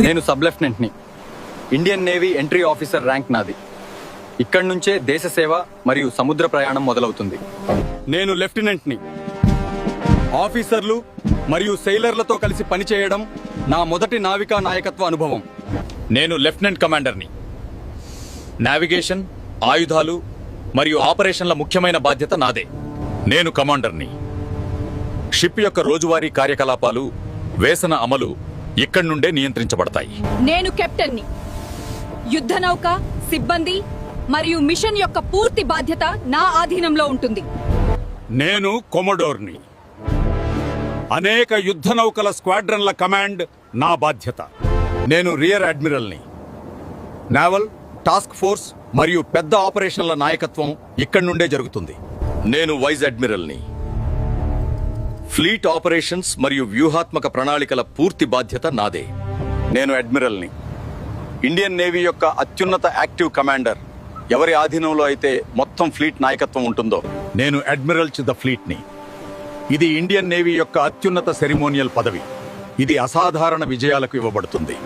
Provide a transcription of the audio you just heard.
నేను సబ్ లెఫ్టినెంట్ని. Indian Navy entry officer rank నాది. ఇక్కడి నుంచే దేశ సేవ మరియు సముద్ర ప్రయాణం మొదలవుతుంది. నేను లెఫ్టినెంట్ని. ఆఫీసర్లు మరియు సెయిలర్లతో కలిసి పనిచేయడం నా మొదటి నావికా నాయకత్వ అనుభవం. నేను లెఫ్టినెంట్ కమాండర్ని. నావిగేషన్, ఆయుధాలు మరియు ఆపరేషన్ల ముఖ్యమైన బాధ్యత నాదే. నేను కమాండర్ని. షిప్ యొక్క రోజువారీ కార్యకలాపాలు, వేసన అమలు ఇక్కడి నుండే నియంత్రించబడతాయి. నేను కెప్టెన్ని. యుద్ధ నౌక, సిబ్బంది మరియు మిషన్ యొక్క పూర్తి బాధ్యత నా ఆధీనంలో ఉంటుంది. నేను కొమడోర్ని. అనేక యుద్ధ నౌకల స్క్వాడ్రన్ల కమాండ్ నా బాధ్యత. నేను రియర్ అడ్మిరల్ని. నావల్, టాస్క్ ఫోర్స్ మరియు పెద్ద ఆపరేషన్ల నాయకత్వం ఇక్కడి నుండే జరుగుతుంది. నేను వైస్ అడ్మిరల్ని. ఫ్లీట్ ఆపరేషన్స్ మరియు వ్యూహాత్మక ప్రణాళికల పూర్తి బాధ్యత నాదే. నేను అడ్మిరల్ని. ఇండియన్ నేవీ యొక్క అత్యున్నత యాక్టివ్ కమాండర్. ఎవరి ఆధీనంలో అయితే మొత్తం ఫ్లీట్ నాయకత్వం ఉంటుందో. నేను అడ్మిరల్ టు ద ఫ్లీట్ని. ఇది ఇండియన్ నేవీ యొక్క అత్యున్నత సెరిమోనియల్ పదవి. ఇది అసాధారణ విజయాలకు ఇవ్వబడుతుంది.